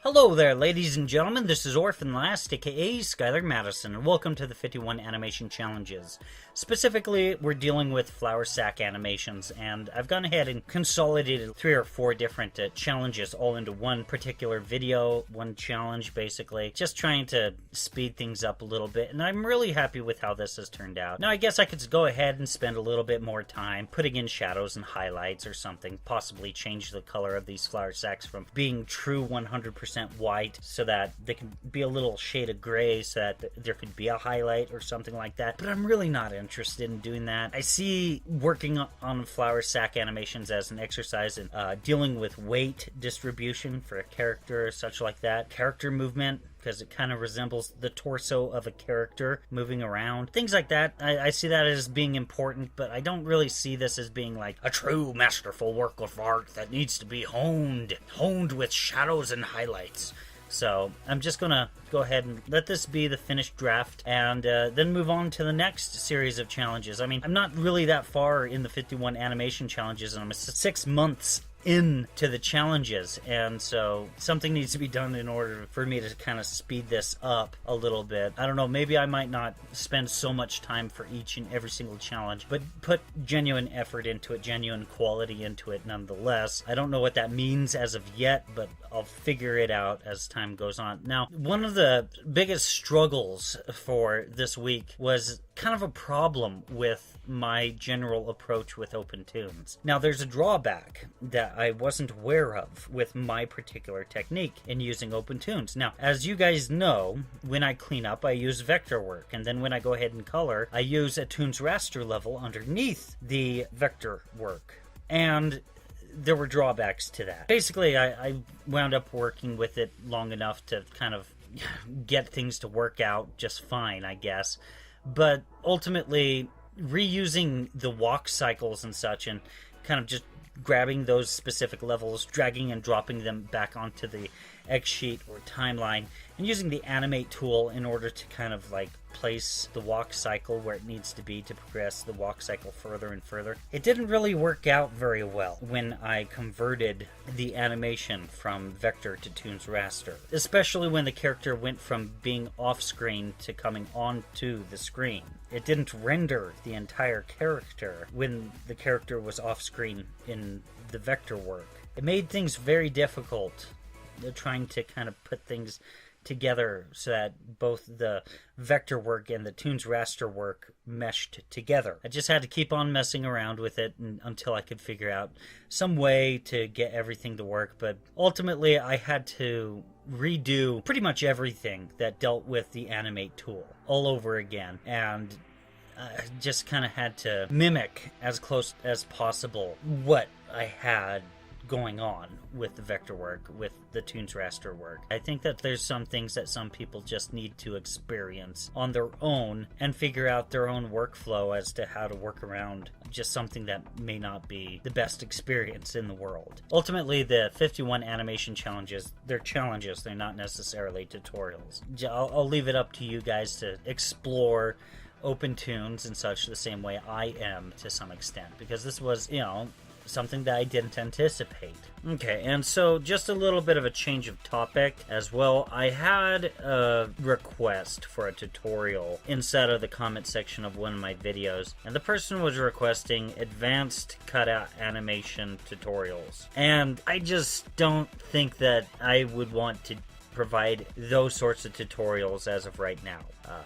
Hello there, ladies and gentlemen. This is Orphanlast, aka Skylar Madison, and welcome to the 51 Animation Challenges. Specifically, we're dealing with flour sack animations, and I've gone ahead and consolidated 3 or 4 different challenges all into one particular video, one challenge basically, just trying to speed things up a little bit, and I'm really happy with how this has turned out. Now, I guess I could go ahead and spend a little bit more time putting in shadows and highlights or something, possibly change the color of these flour sacks from being true 100% white so that they can be a little shade of gray so that there could be a highlight or something like that, but I'm really not interested in doing that. I see working on flour sack animations as an exercise in dealing with weight distribution for a character, such like that, character movement, because it kind of resembles the torso of a character moving around. Things like that, I see that as being important, but I don't really see this as being like a true masterful work of art that needs to be honed with shadows and highlights. So I'm just gonna go ahead and let this be the finished draft and then move on to the next series of challenges. I mean, I'm not really that far in the 51 animation challenges, and I'm 6 months into the challenges, and so something needs to be done in order for me to kind of speed this up a little bit. I don't know, maybe I might not spend so much time for each and every single challenge, but put genuine effort into it, genuine quality into it nonetheless. I don't know what that means as of yet, but I'll figure it out as time goes on. Now, one of the biggest struggles for this week was kind of a problem with my general approach with OpenToons. Now, there's a drawback that I wasn't aware of with my particular technique in using OpenToons. Now, as you guys know, when I clean up, I use vector work, and then when I go ahead and color, I use a Toons raster level underneath the vector work. And there were drawbacks to that. Basically, I wound up working with it long enough to kind of get things to work out just fine, I guess. But ultimately, reusing the walk cycles and such and kind of just grabbing those specific levels, dragging and dropping them back onto the X sheet or timeline, and using the animate tool in order to kind of like place the walk cycle where it needs to be to progress the walk cycle further and further. It didn't really work out very well when I converted the animation from vector to Toons raster, especially when the character went from being off screen to coming onto the screen. It didn't render the entire character when the character was off screen in the vector work. It made things very difficult trying to kind of put things together so that both the vector work and the Toons raster work meshed together. I just had to keep on messing around with it until I could figure out some way to get everything to work, but ultimately I had to redo pretty much everything that dealt with the animate tool all over again, and I just kind of had to mimic as close as possible what I had going on with the vector work, with the Toons raster work. I think that there's some things that some people just need to experience on their own and figure out their own workflow as to how to work around just something that may not be the best experience in the world. Ultimately, the 51 animation challenges, they're challenges, they're not necessarily tutorials. I'll leave it up to you guys to explore OpenToons and such the same way I am to some extent, because this was, something that I didn't anticipate. Okay, and so just a little bit of a change of topic as well. I had a request for a tutorial inside of the comment section of one of my videos, and the person was requesting advanced cutout animation tutorials. And I just don't think that I would want to provide those sorts of tutorials as of right now.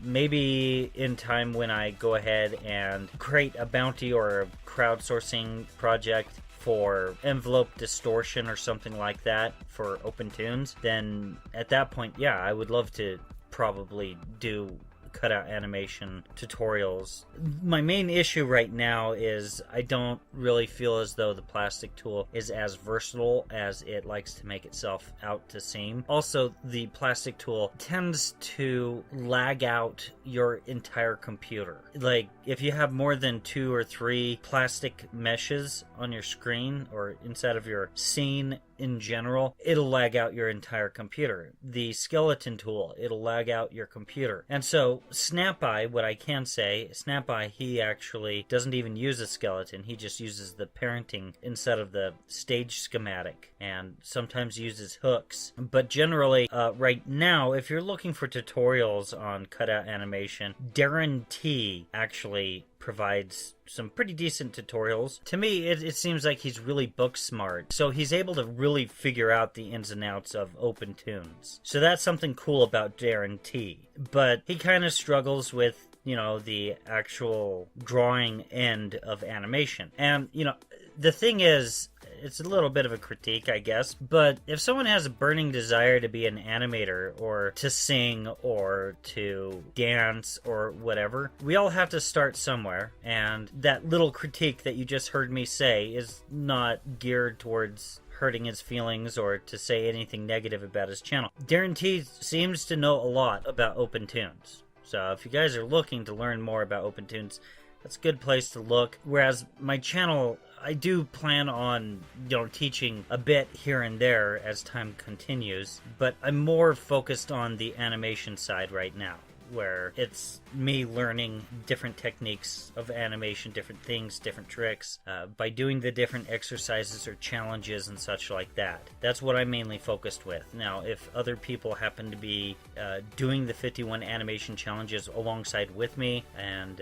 Maybe in time when I go ahead and create a bounty or a crowdsourcing project for envelope distortion or something like that for OpenToons, then at that point, yeah, I would love to probably do cutout animation tutorials. My main issue right now is I don't really feel as though the plastic tool is as versatile as it likes to make itself out to seem. Also, the plastic tool tends to lag out your entire computer. Like, if you have more than 2 or 3 plastic meshes on your screen or inside of your scene, in general, it'll lag out your entire computer. The skeleton tool, it'll lag out your computer. And so SnapEye, what I can say, SnapEye, he actually doesn't even use a skeleton. He just uses the parenting instead of the stage schematic, and sometimes uses hooks. But generally, right now, if you're looking for tutorials on cutout animation, Darren T actually provides some pretty decent tutorials. To me, it seems like he's really book smart, so he's able to really figure out the ins and outs of OpenToons. So that's something cool about Darren T. But he kind of struggles with, you know, the actual drawing end of animation. And, you know, the thing is, it's a little bit of a critique, I guess, but if someone has a burning desire to be an animator or to sing or to dance or whatever, we all have to start somewhere, and that little critique that you just heard me say is not geared towards hurting his feelings or to say anything negative about his channel. Darren T seems to know a lot about OpenToons, so if you guys are looking to learn more about OpenToons, that's a good place to look. Whereas my channel, I do plan on, you know, teaching a bit here and there as time continues, but I'm more focused on the animation side right now, where it's me learning different techniques of animation, different things, different tricks, by doing the different exercises or challenges and such like that. That's what I'm mainly focused with. Now, if other people happen to be doing the 51 animation challenges alongside with me and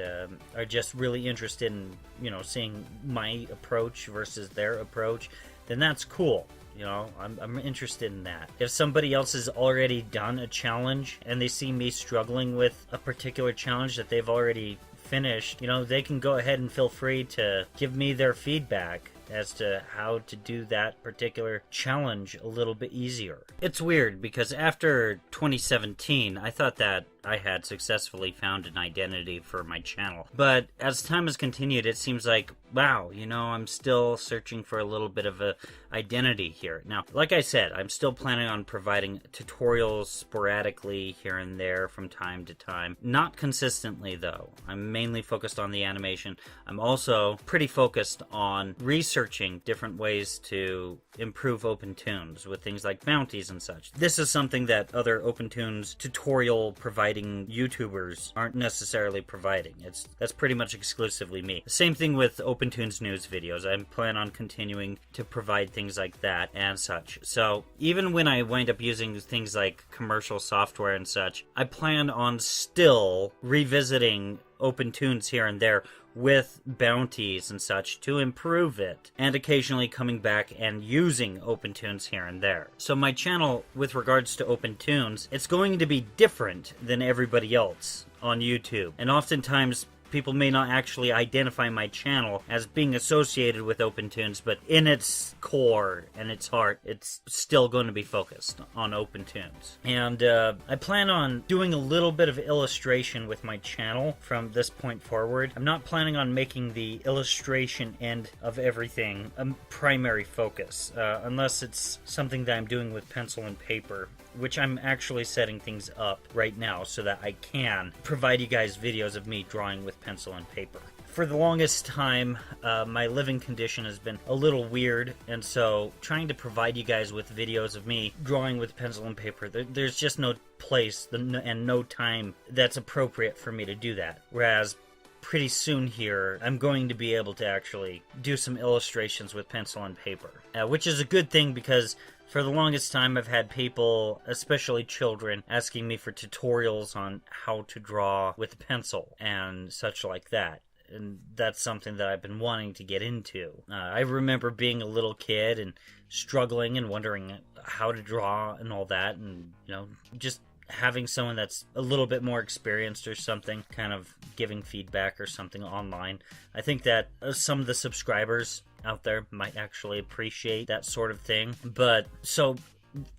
are just really interested in, you know, seeing my approach versus their approach, then that's cool. You know, I'm interested in that. If somebody else has already done a challenge and they see me struggling with a particular challenge that they've already finished, you know, they can go ahead and feel free to give me their feedback as to how to do that particular challenge a little bit easier. It's weird because after 2017, I thought that I had successfully found an identity for my channel. But as time has continued, it seems like, wow, you know, I'm still searching for a little bit of a identity here. Now, like I said, I'm still planning on providing tutorials sporadically here and there from time to time. Not consistently, though. I'm mainly focused on the animation. I'm also pretty focused on researching different ways to improve OpenToons with things like bounties and such. This is something that other OpenToons tutorial providing YouTubers aren't necessarily providing. That's pretty much exclusively me. Same thing with OpenToons news videos. I plan on continuing to provide things like that and such. So even when I wind up using things like commercial software and such, I plan on still revisiting OpenToons here and there with bounties and such to improve it, and occasionally coming back and using OpenToons here and there. So my channel, with regards to OpenToons, it's going to be different than everybody else on YouTube, and oftentimes people may not actually identify my channel as being associated with OpenToons, but in its core and its heart, it's still going to be focused on OpenToons. And I plan on doing a little bit of illustration with my channel from this point forward. I'm not planning on making the illustration end of everything a primary focus, unless it's something that I'm doing with pencil and paper, which I'm actually setting things up right now so that I can provide you guys videos of me drawing with pencil and paper. For the longest time, my living condition has been a little weird, and so trying to provide you guys with videos of me drawing with pencil and paper, there's just no place and no time that's appropriate for me to do that. Whereas pretty soon here, I'm going to be able to actually do some illustrations with pencil and paper, which is a good thing because for the longest time, I've had people, especially children, asking me for tutorials on how to draw with pencil and such like that. And that's something that I've been wanting to get into. I remember being a little kid and struggling and wondering how to draw and all that, and, you know, just having someone that's a little bit more experienced or something kind of giving feedback or something online. I think that some of the subscribers out there might actually appreciate that sort of thing. But so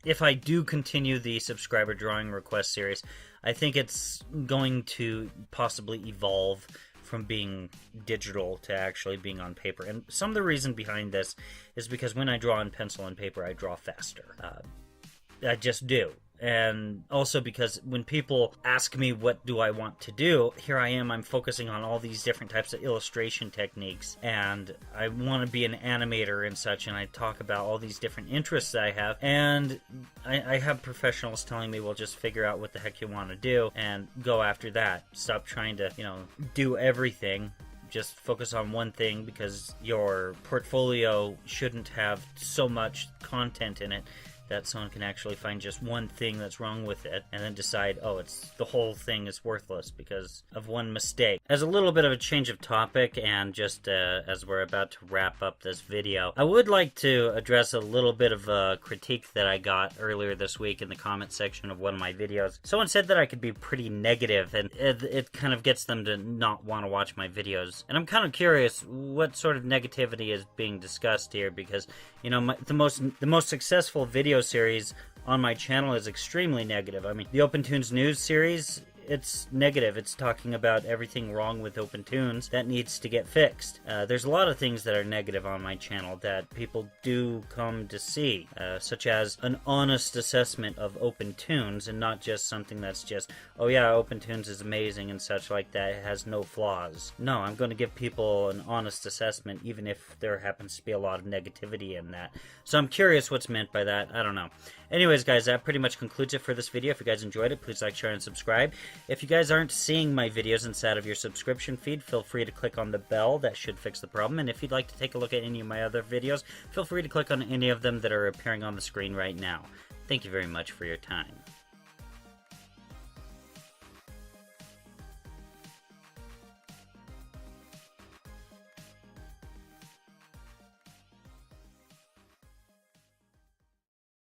if I do continue the subscriber drawing request series, I think it's going to possibly evolve from being digital to actually being on paper. And some of the reason behind this is because when I draw on pencil and paper, I draw faster. I just do. And also because when people ask me what do I want to do, here I am, I'm focusing on all these different types of illustration techniques, and I want to be an animator and such, and I talk about all these different interests that I have, and I have professionals telling me, well, just figure out what the heck you want to do and go after that. Stop trying to, do everything. Just focus on one thing, because your portfolio shouldn't have so much content in it that someone can actually find just one thing that's wrong with it and then decide, oh, it's the whole thing is worthless because of one mistake. As a little bit of a change of topic, and just as we're about to wrap up this video, I would like to address a little bit of a critique that I got earlier this week in the comment section of one of my videos. Someone said that I could be pretty negative, and it kind of gets them to not want to watch my videos. And I'm kind of curious what sort of negativity is being discussed here, because the most successful video series on my channel is extremely negative. I mean, the OpenToons News series, it's negative. It's talking about everything wrong with OpenToons that needs to get fixed. There's a lot of things that are negative on my channel that people do come to see, such as an honest assessment of OpenToons, and not just something that's just, oh yeah, OpenToons is amazing and such like that. It has no flaws. No, I'm going to give people an honest assessment, even if there happens to be a lot of negativity in that. So I'm curious what's meant by that. I don't know. Anyways, guys, that pretty much concludes it for this video. If you guys enjoyed it, please like, share, and subscribe. If you guys aren't seeing my videos inside of your subscription feed, feel free to click on the bell. That should fix the problem. And if you'd like to take a look at any of my other videos, feel free to click on any of them that are appearing on the screen right now. Thank you very much for your time.